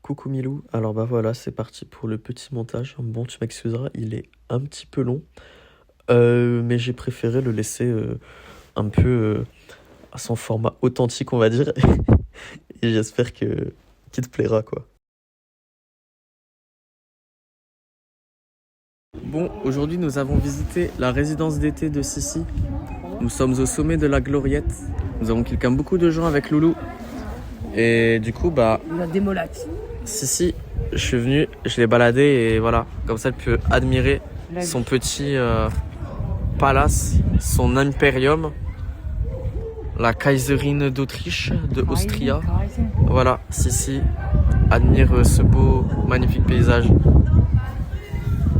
Coucou Milou, alors bah voilà, c'est parti pour le petit montage. Bon, tu m'excuseras, il est un petit peu long, mais j'ai préféré le laisser un peu à son format authentique, on va dire, et j'espère qu'il te plaira, quoi. Bon, aujourd'hui nous avons visité la résidence d'été de Sissi. Nous sommes au sommet de la Gloriette. Nous avons quelqu'un beaucoup de gens avec Loulou. Et du coup, bah... La démolate. Sissi, je suis venu, je l'ai baladé et voilà. Comme ça, elle peut admirer son petit palace, son impérium. La Kaiserine d'Autriche, de Austria. Voilà, Sissi admire ce beau, magnifique paysage.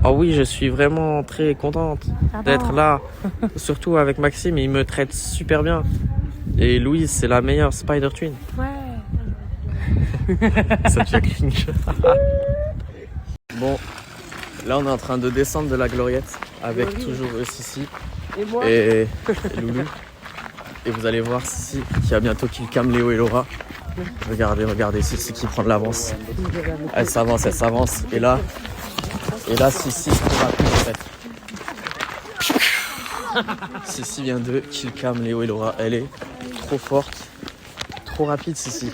Oh oui, je suis vraiment très contente d'être là. Surtout avec Maxime, il me traite super bien. Et Louise, c'est la meilleure Spider Twin. Ouais. Ça te fait cringe. Bon, là on est en train de descendre de la Gloriette avec toujours Sissi Et moi et Loulou. Et vous allez voir Sissi qui a bientôt Killcam, Léo et Laura. Regardez Sissi qui prend de l'avance. Elle s'avance. Et là Sissi se trouve rapide en fait. Sissi vient de Killcam, Léo et Laura. Elle est trop forte, trop rapide Sissi.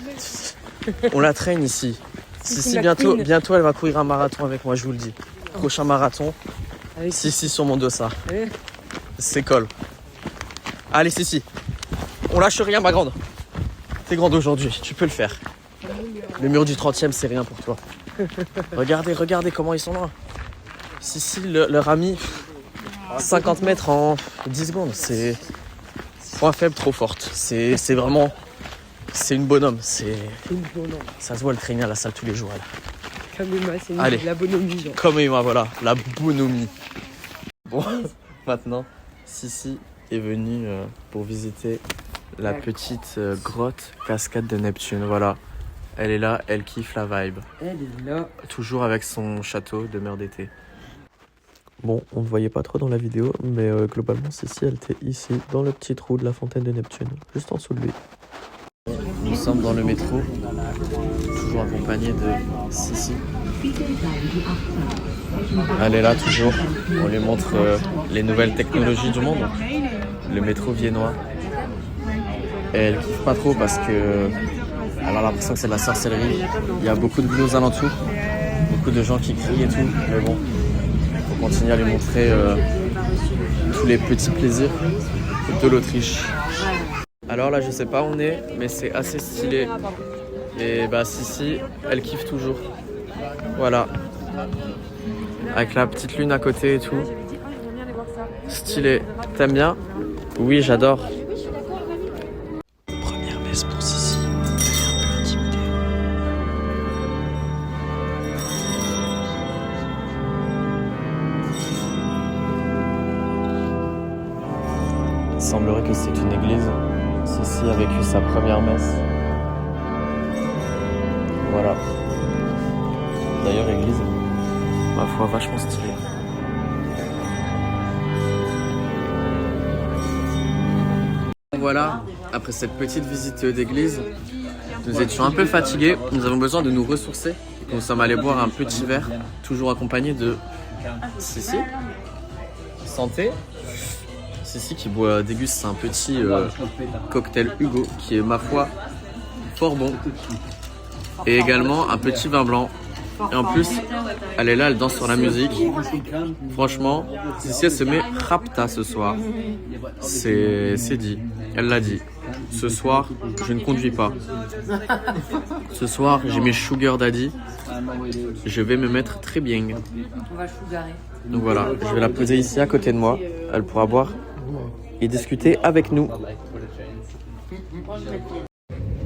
On la traîne ici. Sissi bientôt elle va courir un marathon avec moi, je vous le dis. Prochain marathon, Sissi sur mon dossard. C'est cool. Allez Sissi, on lâche rien ma grande. T'es grande aujourd'hui, tu peux le faire. Le mur du 30e c'est rien pour toi. Regardez comment ils sont loin. Sissi leur a mis 50 mètres en 10 secondes. C'est point faible, trop forte. C'est vraiment... C'est une bonhomme. Ça se voit, le traîner à la salle tous les jours. Comme moi, c'est la bonhomie. Comme moi, voilà, la bonhomie. Bon, maintenant, Sissi est venue pour visiter la petite grotte cascade de Neptune. Voilà, elle est là, elle kiffe la vibe. Elle est là. Toujours avec son château de mer d'été. Bon, on ne voyait pas trop dans la vidéo, mais globalement, Sissi, elle était ici, dans le petit trou de la fontaine de Neptune, juste en dessous de lui. Nous sommes dans le métro, toujours accompagné de Sissi. Elle est là toujours, on lui montre les nouvelles technologies du monde, le métro viennois. Et elle kiffe pas trop parce que elle a l'impression que c'est de la sorcellerie. Il y a beaucoup de bruit aux alentours, beaucoup de gens qui crient et tout, mais bon, il faut continuer à lui montrer tous les petits plaisirs de l'Autriche. Alors là je sais pas où on est, mais c'est assez stylé. Et bah Sissi, elle kiffe toujours. Voilà. Avec la petite lune à côté et tout. Stylé. T'aimes bien? Oui, j'adore. Première messe pour Sissi. Elle est un peu intimidée. Il semblerait que c'est une église. Sissi a vécu sa première messe. Voilà. D'ailleurs, église, ma foi, vachement stylée. Voilà, après cette petite visite d'église, nous étions un peu fatigués. Nous avons besoin de nous ressourcer. Nous sommes allés boire un petit verre, toujours accompagné de Sissi. Santé. Sissi qui déguste un petit cocktail Hugo qui est, ma foi, fort bon. Et également un petit vin blanc. Et en plus, elle est là, elle danse sur la musique. Franchement, Sissi elle se met rapta ce soir. C'est dit, elle l'a dit. Ce soir, je ne conduis pas. Ce soir, j'ai mes sugar daddy. Je vais me mettre très bien. On va sugarer. Donc voilà, je vais la poser ici à côté de moi. Elle pourra boire et discuter avec nous.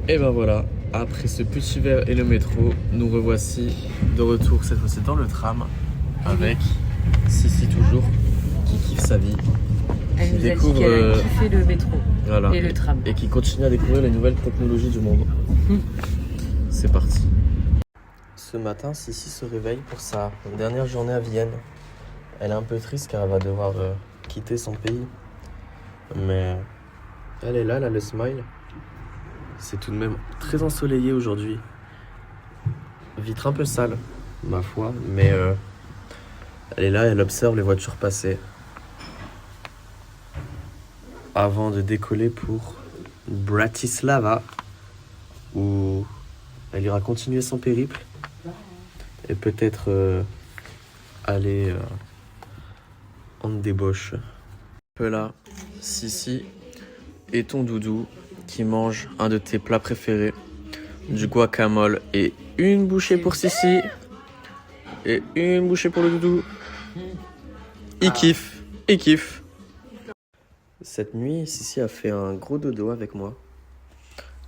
Et ben voilà, après ce petit verre et le métro, nous revoici de retour cette fois-ci dans le tram avec Sissi toujours qui kiffe sa vie. Elle nous a dit qu'elle a kiffé le métro et le tram. Et qui continue à découvrir les nouvelles technologies du monde. C'est parti. Ce matin, Sissi se réveille pour sa dernière journée à Vienne. Elle est un peu triste car elle va devoir quitter son pays. Mais elle est là, elle a le smile. C'est tout de même très ensoleillé aujourd'hui. Vitre un peu sale, ma foi, mais elle est là, elle observe les voitures passer avant de décoller pour Bratislava, où elle ira continuer son périple et peut-être aller en débauche. Là, Sissi et ton doudou qui mange un de tes plats préférés, du guacamole, et une bouchée pour Sissi et une bouchée pour le doudou. Il kiffe, il kiffe. Cette nuit, Sissi a fait un gros dodo avec moi,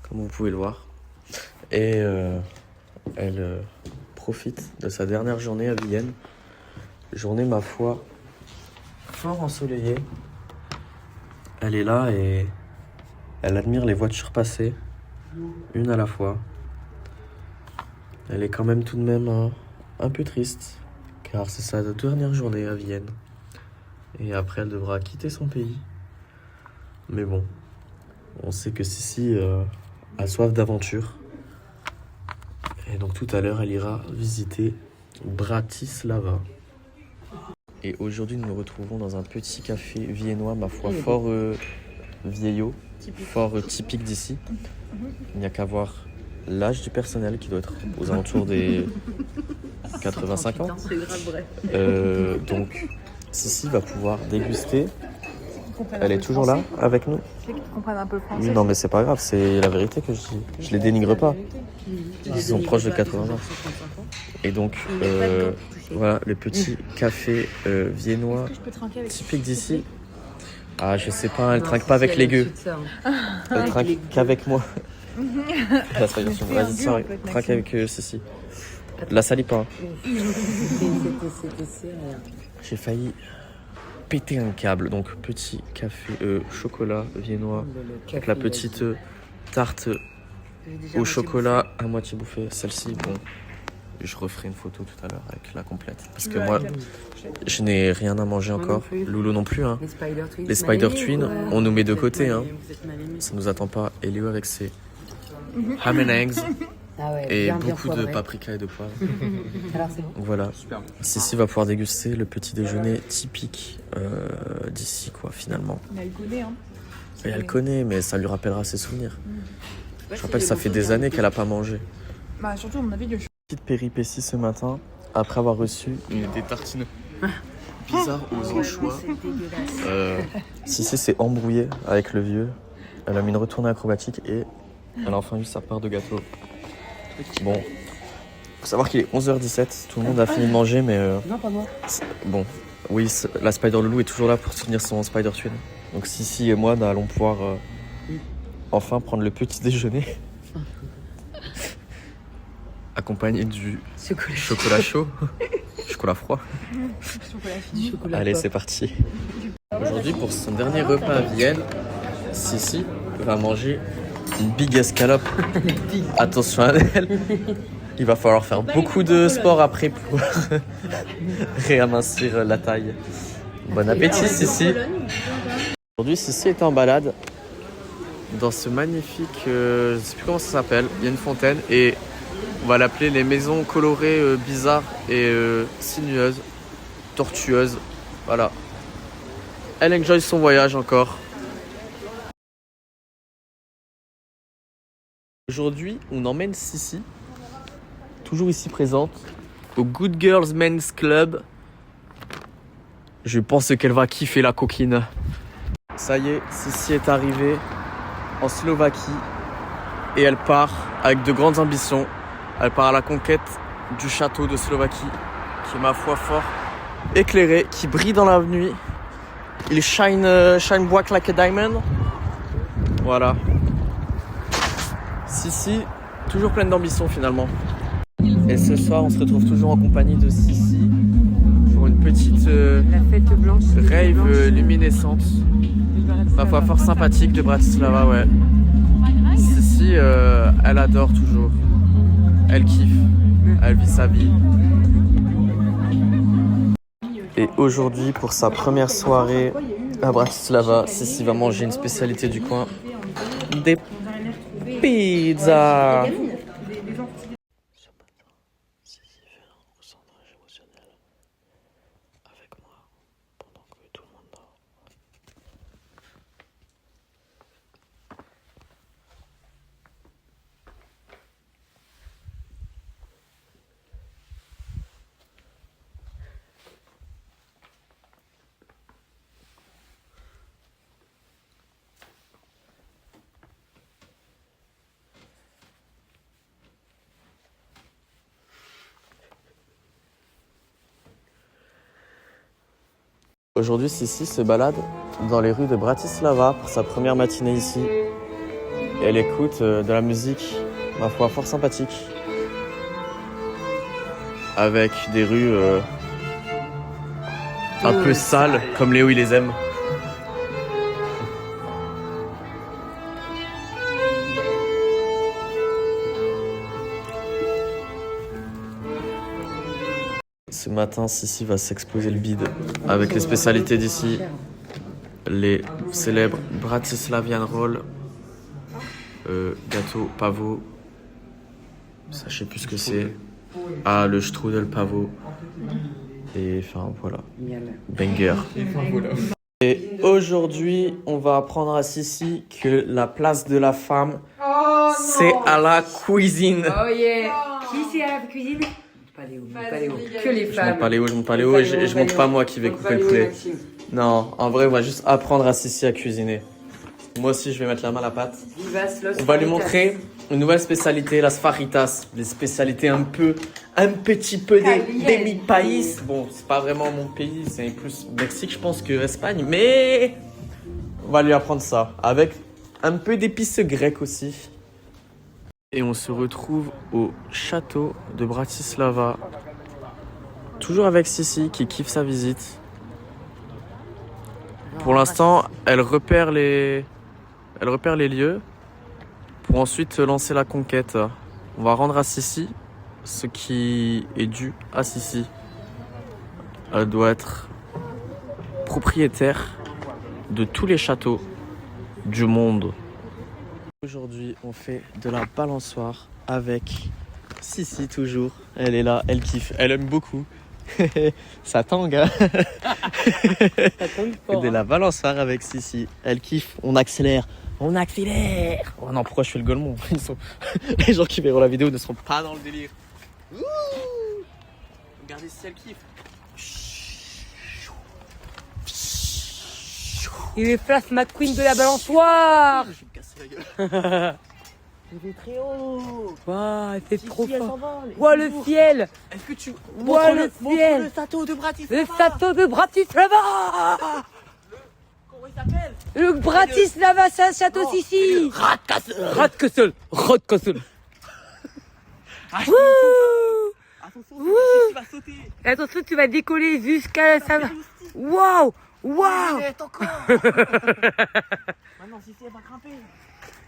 comme vous pouvez le voir, et elle profite de sa dernière journée à Vienne, journée ma foi fort ensoleillée. Elle est là et elle admire les voitures passer, une à la fois. Elle est quand même tout de même un peu triste, car c'est sa dernière journée à Vienne. Et après, elle devra quitter son pays. Mais bon, on sait que Sissi a soif d'aventure. Et donc tout à l'heure, elle ira visiter Bratislava. Et aujourd'hui, nous nous retrouvons dans un petit café viennois, ma foi, fort vieillot, fort typique d'ici. Il n'y a qu'à voir l'âge du personnel qui doit être aux alentours des 85 ans. C'est grave vrai. Donc, Sissi va pouvoir déguster. Elle est toujours là avec nous. Tu comprends un peu le français. Non, mais c'est pas grave, c'est la vérité que je dis. Je les dénigre pas. Ils sont proches de 80 ans. Et donc, voilà, le petit café viennois typique d'ici. Ah, je sais pas, elle trinque pas avec les gueux. Elle trinque qu'avec moi. La traduction. Vas-y, tiens, trinque avec Sissi. La salis pas. J'ai failli péter un câble. Donc, petit café chocolat viennois avec la petite tarte au chocolat à moitié bouffée. Celle-ci, bon, je referai une photo tout à l'heure avec la complète. Parce que moi, je n'ai rien à manger encore. Loulou non plus. Hein. Les Spider Twins, on nous met de côté. Hein. Ça nous attend pas. Et Léo avec ses ham and eggs. Ah ouais, et bien, beaucoup bien de poivré. paprika et de poivre. Alors c'est bon. Donc voilà, Sissi va pouvoir déguster le petit déjeuner typique d'ici, quoi, finalement. Mais elle connaît, hein. Et elle connaît, mais ça lui rappellera ses souvenirs. Je rappelle, ça fait des années qu'elle n'a pas mangé. Bah, surtout, à mon avis, Petite péripétie ce matin, après avoir reçu des tartines bizarres aux anchois. Sissi s'est embrouillée avec le vieux. Elle a mis une retournée acrobatique et elle a enfin eu sa part de gâteau. Bon, faut savoir qu'il est 11h17, tout le monde a fini de manger, mais Non, pas moi. bon, oui, la Spider Loulou est toujours là pour soutenir son Spider Twin. Donc Sissi et moi, nous allons pouvoir enfin prendre le petit déjeuner, accompagné du chocolat chaud, chocolat froid. Allez, c'est parti. Aujourd'hui, pour son dernier repas à Vienne, Sissi va manger une big escalope. Attention à elle. Il va falloir faire beaucoup de sport après pour réamincir la taille. Bon appétit, Sissi. Aujourd'hui, Sissi est en balade dans ce magnifique, je sais plus comment ça s'appelle. Il y a une fontaine et on va l'appeler les maisons colorées bizarres et sinueuses, tortueuses. Voilà. Elle enjoy son voyage encore. Aujourd'hui, on emmène Sissi, toujours ici présente, au Good Girls Men's Club. Je pense qu'elle va kiffer la coquine. Ça y est, Sissi est arrivée en Slovaquie et elle part avec de grandes ambitions. Elle part à la conquête du château de Slovaquie, qui est ma foi fort éclairé, qui brille dans la nuit. Il shine bright like a diamond. Voilà. Sissi, toujours pleine d'ambition finalement. Et ce soir, on se retrouve toujours en compagnie de Sissi pour une petite La fête blanche. rave luminescente. Ma foi fort sympathique de Bratislava, ouais. Sissi, elle adore toujours. Elle kiffe. Elle vit sa vie. Et aujourd'hui, pour sa première soirée à Bratislava, Sissi va manger une spécialité du coin. Des pizza. Aujourd'hui, Sissi se balade dans les rues de Bratislava pour sa première matinée ici. Et elle écoute de la musique, ma foi, fort sympathique. Avec des rues un peu sales, comme Léo il les aime. Ce matin, Sissi va s'exploser le bide avec les spécialités d'ici. Les célèbres Bratislavian Roll, gâteau pavot, ça je sais plus ce que c'est. Ah, le strudel pavot. Et enfin voilà, banger. Et aujourd'hui, on va apprendre à Sissi que la place de la femme, c'est à la cuisine. Oh yeah. Qui c'est à la cuisine? Pas Léo, pas Léo. Que les femmes. Je monte pas Léo et je monte pas moi qui vais couper le poulet. Non, en vrai, on va juste apprendre à Sissi à cuisiner. Moi aussi, je vais mettre la main à la pâte. On va lui montrer une nouvelle spécialité, las faritas. Des spécialités un petit peu de mi país. Bon, c'est pas vraiment mon pays, c'est plus Mexique, je pense, que Espagne. Mais on va lui apprendre ça. Avec un peu d'épices grecques aussi. Et on se retrouve au château de Bratislava. Toujours avec Sissi qui kiffe sa visite. Pour l'instant, elle repère les lieux pour ensuite lancer la conquête. On va rendre à Sissi ce qui est dû à Sissi. Elle doit être propriétaire de tous les châteaux du monde. Aujourd'hui, on fait de la balançoire avec Sissi toujours. Elle est là, elle kiffe, elle aime beaucoup. Ça tangue, hein. Ça tangue fort, de la balançoire avec Sissi. Elle kiffe, on accélère. On accélère. Oh non, pourquoi je fais le golemon? Les gens qui verront la vidéo ne seront pas dans le délire. Ouh, regardez si elle kiffe. Il est Flash McQueen de la balançoire. Je vais me casser la gueule. Il est très haut. Waouh, c'est Sissi, trop elle fort. s'envole. Waouh, le ciel. Est-ce que tu Waouh, le ciel. le château de Bratislava. Le château de Bratislava. Comment il s'appelle? Le Bratislava, c'est un château Sissi. Radkassel. Attention, Sissi va sauter. Attention, tu vas décoller jusqu'à ça. Waouh. Waouh. Maintenant, Sissi, elle va grimper.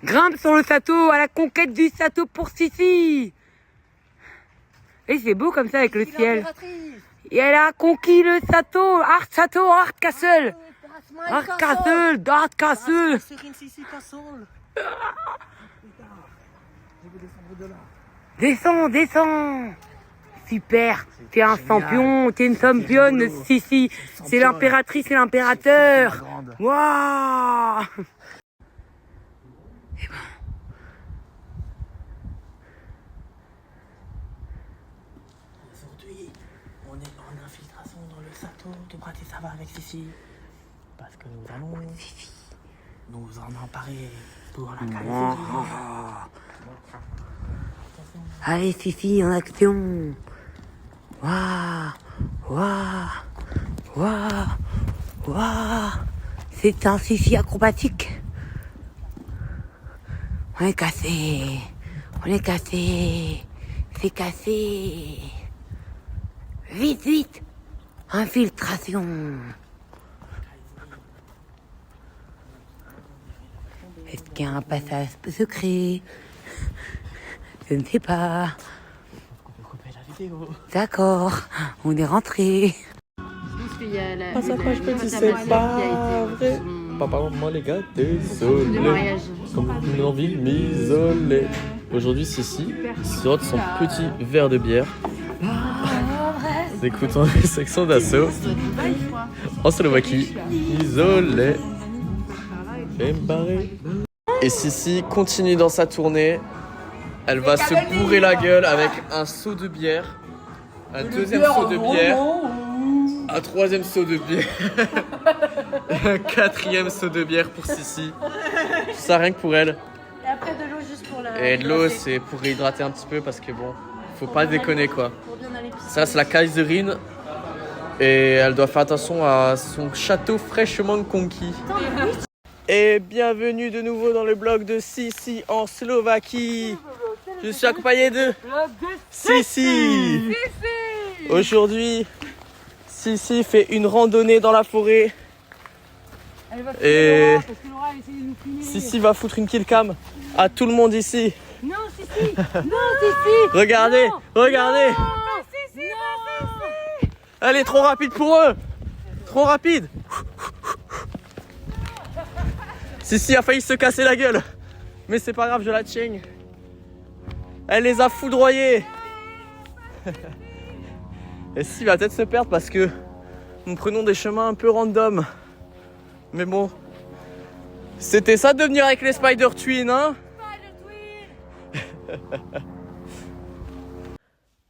Grimpe sur le château, à la conquête du château pour Sissi. Et c'est beau comme ça avec le ciel. Et elle a conquis le château, Hardcastle. Hardcastle. Descends. Super. T'es un champion, t'es une championne, Sissi. C'est l'impératrice et l'impérateur. Waouh. Aujourd'hui, on est en infiltration dans le château de Bratislava avec Sissi. Parce que nous allons nous en emparer pour la qualité. Allez, Sissi, en action. Waouh. C'est un Sissi acrobatique. On est cassé. C'est cassé. Vite. Infiltration. Est-ce qu'il y a un passage secret? Je ne sais pas. On peut couper la vidéo. D'accord, on est rentré. Ah, ça va, je peux dire, c'est pas vrai. Papa, maman, les gars, désolé. Comme une envie de m'isoler. Aujourd'hui, Sissi sort son petit verre de bière. Écoutons les sections d'assaut. En Slovaquie, isolé. Et Sissi continue dans sa tournée. Elle va se bourrer la gueule avec un seau de bière, un deuxième seau de bière, un troisième seau de bière, et un quatrième seau de bière pour Sissi. Ça rien que pour elle. Et après de l'eau juste pour la. Et de l'eau, c'est pour réhydrater un petit peu parce que bon, faut pas déconner quoi. Pour bien aller pisser. Ça, c'est la Kaiserine. Et elle doit faire attention à son château fraîchement conquis. Et bienvenue de nouveau dans le blog de Sissi en Slovaquie. Je suis accompagné de Sissi. Aujourd'hui, Sissi fait une randonnée dans la forêt. Et Sissi va foutre une killcam à tout le monde ici. Non, Sissi. Non, Sissi. Regardez, regardez. Non, Sissi. Elle est trop rapide pour eux. Trop rapide. Sissi a failli se casser la gueule. Mais c'est pas grave, je la tiens. Elle les a foudroyés. Et Sissi va peut-être se perdre parce que nous prenons des chemins un peu random. Mais bon, c'était ça de venir avec les Spider Twins, hein?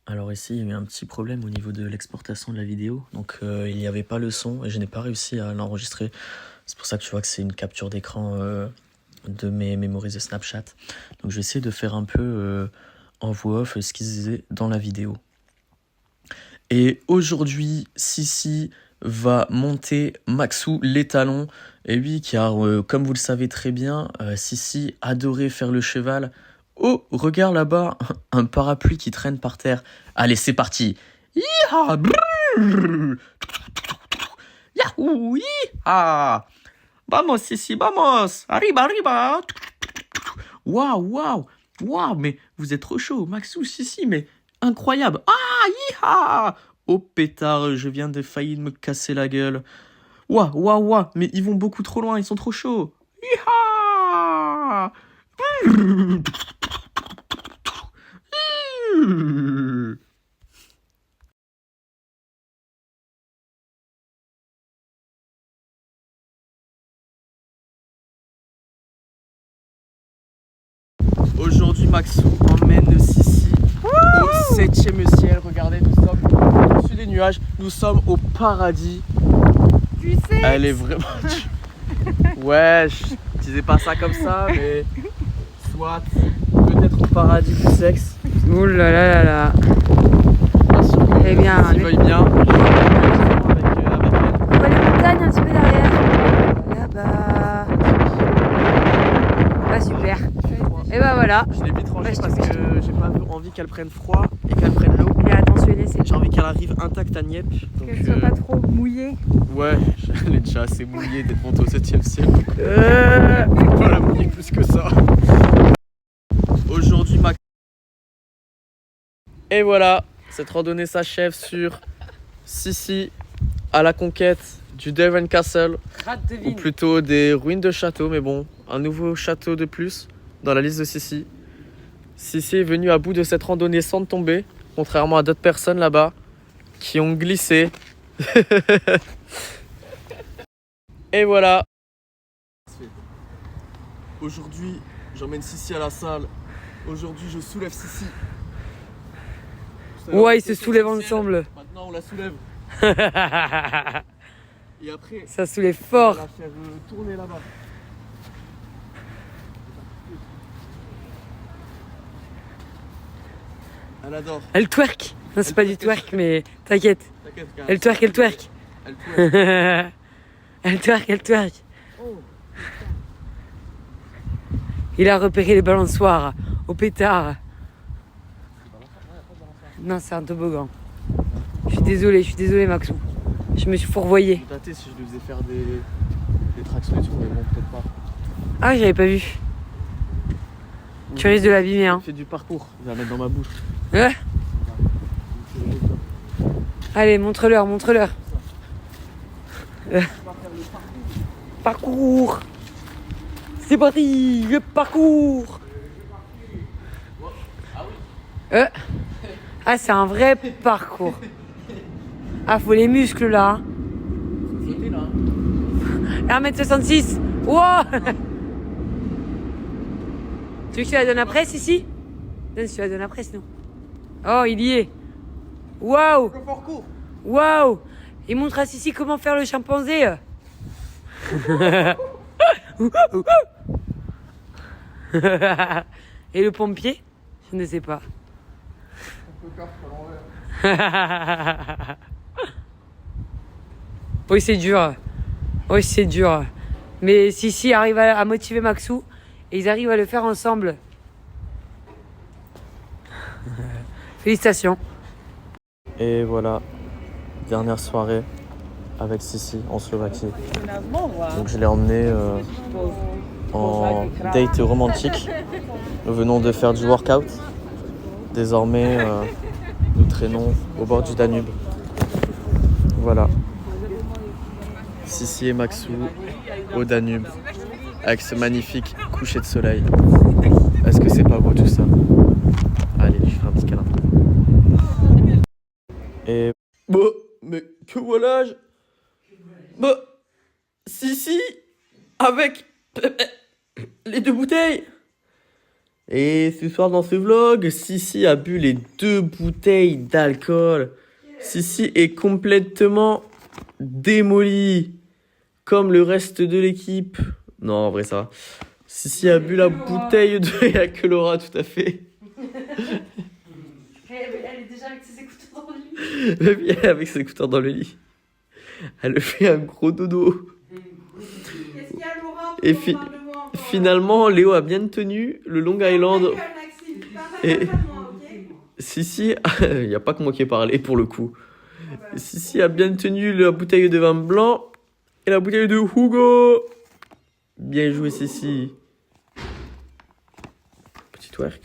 Alors ici, il y a eu un petit problème au niveau de l'exportation de la vidéo. Donc il n'y avait pas le son et je n'ai pas réussi à l'enregistrer. C'est pour ça que tu vois que c'est une capture d'écran de mes memories de Snapchat. Donc je vais essayer de faire un peu en voix off ce qu'ils disaient dans la vidéo. Et aujourd'hui, Sissi va monter Maxou l'étalon. Et oui, car comme vous le savez très bien, Sissi adorait faire le cheval. Oh, regarde là-bas, un parapluie qui traîne par terre. Allez, c'est parti. Yeeha, brrr. Yahoo, yeeha. Vamos, Sissi, vamos. Arriba, arriba. Waouh, waouh, waouh, mais vous êtes trop chaud, Maxou, Sissi, mais incroyable. Ah, yeeha. Oh pétard, je viens de faillir me casser la gueule. Waouh, waouh, waouh, mais ils vont beaucoup trop loin, ils sont trop chauds. Yeeha. Aujourd'hui, Maxou emmène Sissi au 7e ciel. Regardez, nous sommes au-dessus des nuages. Nous sommes au paradis. Tu sais. Elle est vraiment... Ouais, je disais pas ça comme ça, mais... Soit, peut-être au paradis du sexe. Ouh là là là là. Eh bien, s'il veuille bien. Avec elle. On voit les montagnes un petit peu derrière. Là-bas. Bah super. Et bah voilà. Je l'ai vite rangée parce que j'ai pas envie qu'elle prenne froid et qu'elle prenne l'eau. Il est attentionné, c'est J'ai envie qu'elle arrive intacte à Nieppe. Qu'elle soit pas trop mouillée. Ouais, elle est déjà assez mouillée d'être montée au 7e ciel. Faut pas la mouiller plus que ça. Aujourd'hui, Et voilà, cette randonnée s'achève sur Sissi à la conquête du Devon Castle. Ou plutôt des ruines de château, mais bon, un nouveau château de plus dans la liste de Sissi. Sissi est venu à bout de cette randonnée sans tomber, contrairement à d'autres personnes là-bas qui ont glissé. Et voilà. Aujourd'hui, j'emmène Sissi à la salle. Aujourd'hui, je soulève Sissi. Ouais, ils se soulèvent ensemble. Maintenant, on la soulève. Et après, ça soulève on fort. va la faire tourner là-bas. Elle adore. Elle twerk. Non, c'est pas du twerk, mais t'inquiète. Elle twerk, elle twerk. Elle twerk. Elle twerk, elle twerk. Il a repéré les balançoires au pétard. Non, c'est un toboggan. Je suis désolé, Maxou. Je me suis fourvoyé. Je tâtais si je lui faisais faire des tractions et tout, mais bon, peut-être pas. Ah, j'avais pas vu. Tu risques de l'abîmer, hein. Il fait du parcours, je vais la mettre dans ma bouche. Ouais. Allez, montre-leur, montre-leur. Parcours. C'est parti, le parcours. Ah, c'est un vrai parcours. Ah, faut les muscles là. 1m66. Wow. Tu veux que je te la donne après, Sissi? Donne, je te la donne après, sinon. Oh, il y est. Waouh. Waouh. Il montre à Sissi comment faire le chimpanzé. Et le pompier? Je ne sais pas. Oui, c'est dur. Oui, c'est dur. Mais Sissi arrive à motiver Maxou et ils arrivent à le faire ensemble. Félicitations. Et voilà, dernière soirée avec Sissi en Slovaquie. Donc je l'ai emmené en date romantique. Nous venons de faire du workout. Désormais, nous traînons au bord du Danube. Voilà. Sissi et Maxou au Danube avec ce magnifique coucher de soleil. Est-ce que c'est pas beau tout ça? Allez, je fais un petit câlin. Et bah, mais que voilà-je? Bah, Sissi avec les 2 bouteilles. Et ce soir dans ce vlog, Sissi a bu les 2 bouteilles d'alcool. Sissi est complètement démoli, comme le reste de l'équipe. Non, en vrai ça va. Sissi a bu la bouteille de... Il n'y a que Laura, tout à fait. Elle est déjà avec ses écouteurs dans le lit. Même elle avec ses écouteurs dans le lit. Elle fait un gros dodo. Qu'est-ce qu'il y a, Laura? Et finalement, Léo a bien tenu le Long Island. Et Sissi, il n'y a pas que moi qui ai parlé pour le coup. Sissi a bien tenu la bouteille de vin blanc et la bouteille de Hugo. Bien joué, Sissi. Petit twerk.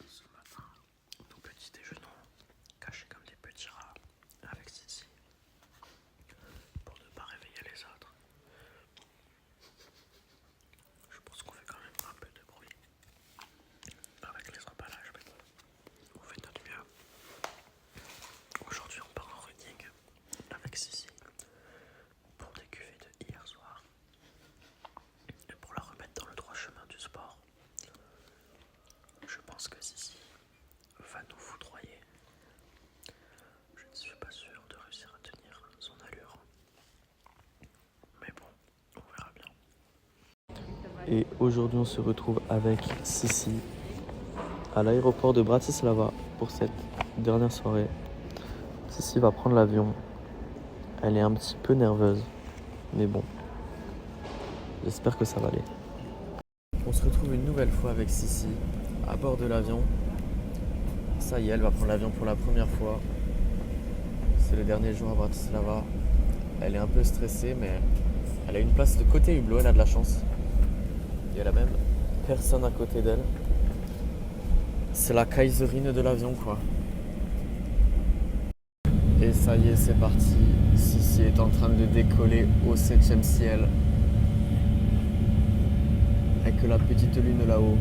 Ce matin, nous petit déjeunons cachés comme des petits rats avec Sissi pour ne pas réveiller les autres. Je pense qu'on fait quand même un peu de bruit avec les emballages, mais bon, on fait notre mieux. Aujourd'hui, on part en running avec Sissi pour des cuvées de hier soir et pour la remettre dans le droit chemin du sport. Je pense que Sissi va nous foudroyer. Je ne suis pas sûr de réussir à tenir son allure. Mais bon, on verra bien. Et aujourd'hui, on se retrouve avec Sissi à l'aéroport de Bratislava pour cette dernière soirée. Sissi va prendre l'avion. Elle est un petit peu nerveuse, mais bon, j'espère que ça va aller. On se retrouve une nouvelle fois avec Sissi à bord de l'avion. Ça y est, elle va prendre l'avion pour la première fois. C'est le dernier jour à Bratislava. Elle est un peu stressée, mais elle a une place de côté hublot, elle a de la chance. Il y a la même personne à côté d'elle. C'est la Kaiserine de l'avion, quoi. Et ça y est, c'est parti. Sissi est en train de décoller au 7e ciel. Avec la petite lune là-haut.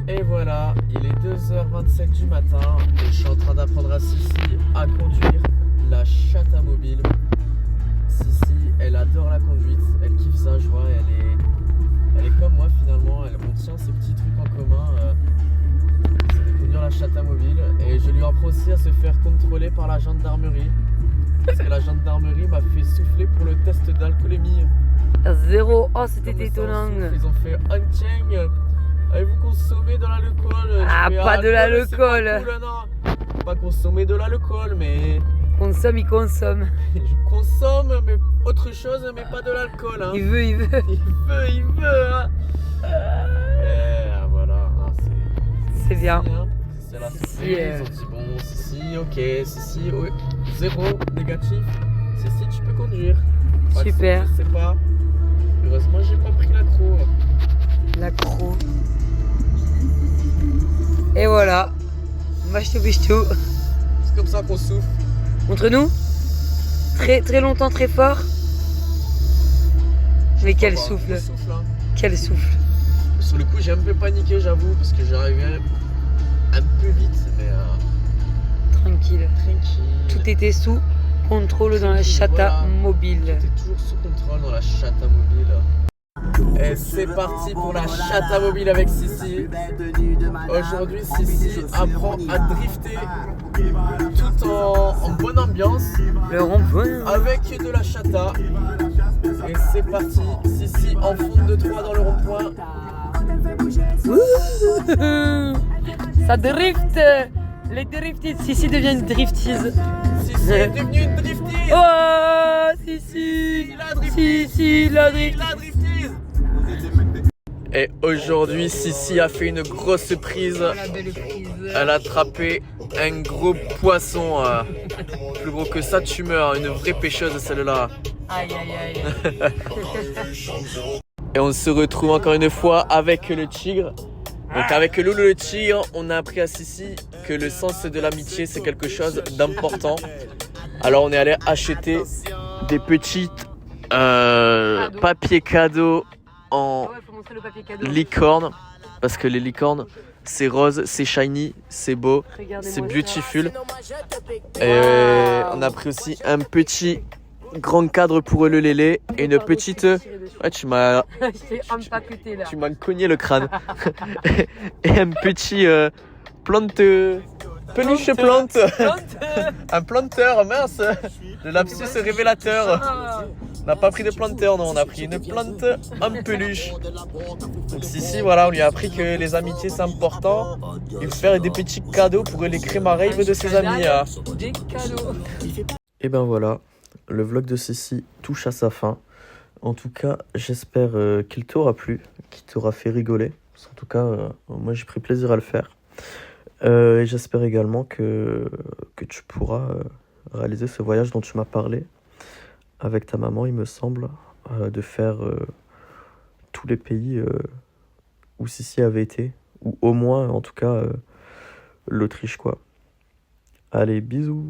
Et voilà, il est 2h27 du matin et je suis en train d'apprendre à Sissi à conduire la Chata Mobile. Sissi, elle adore la conduite, elle kiffe ça, je vois, elle est comme moi finalement, on tient ces petits trucs en commun, c'est de conduire la Chata Mobile. Et je lui apprends aussi à se faire contrôler par la gendarmerie, parce que la gendarmerie m'a fait souffler pour le test d'alcoolémie. 0, oh c'était étonnant. Ils ont fait un tiens. Avez-vous consommé de l'alcool? Ah, pas de l'alcool. Cool, non. Pas consommer de l'alcool, mais... Consomme, il consomme. Je consomme, mais autre chose, mais pas de l'alcool. Hein. Il veut. Il veut. Hein. Et voilà, hein, c'est bien. Hein. C'est la surprise. Ils ont dit bon, Sissi, ok, Sissi, ouais, 0 négatif. Sissi, tu peux conduire. Super. Je sais pas. Heureusement, j'ai pas pris l'accro. L'accro. Et voilà. Machto bichtou. C'est comme ça qu'on souffle. Montre-nous. Très très longtemps, très fort. Mais quel souffle. Hein. Quel souffle. Sur le coup, j'ai un peu paniqué, j'avoue, parce que j'arrivais un peu vite, mais tranquille. Tout était sous contrôle dans la Chata Mobile. Tout était toujours sous contrôle dans la Chata Mobile. Et c'est parti pour la chatte à mobile avec Sissi. Aujourd'hui, Sissi apprend à drifter tout en bonne ambiance. Le rond-point. Avec de la chata. Et c'est parti. Sissi en fond de 3 dans le rond-point. Ça drift. Les drifties. Sissi devient une driftise. Sissi est devenue une driftise. Oh, Sissi. Sissi, la driftise. Et aujourd'hui, Sissi a fait une grosse prise. La belle prise. Elle a attrapé un gros poisson. Plus gros que ça, tu meurs. Une vraie pêcheuse, celle-là. Aïe, aïe, aïe. Et on se retrouve encore une fois avec le tigre. Donc avec Loulou le tigre, on a appris à Sissi que le sens de l'amitié, c'est quelque chose d'important. Alors on est allé acheter des petites papiers cadeaux en Ouais, faut montrer le papier cadeau. licorne. Parce que les licornes, c'est rose, c'est shiny, c'est beau, Regardez-moi c'est ça. beautiful. Et on a pris aussi un petit grand cadre pour le lélé et une petite... Ouais, tu m'as J'ai empaqueté là. cogné le crâne. Et un petit peluche plante. Un planteur, mince. Le lapsus révélateur. On n'a pas pris de planteur, non, on a pris une plante en peluche. Donc Sissi, voilà, on lui a appris que les amitiés c'est important. Il faut faire des petits cadeaux pour les crémarèves de ses amis. Des cadeaux. Et ben voilà, le vlog de Sissi touche à sa fin. En tout cas, j'espère qu'il t'aura plu, qu'il t'aura fait rigoler. En tout cas, moi j'ai pris plaisir à le faire. Et j'espère également que tu pourras réaliser ce voyage dont tu m'as parlé avec ta maman, il me semble, de faire tous les pays où Sissi avait été, ou au moins en tout cas l'Autriche quoi. Allez, bisous.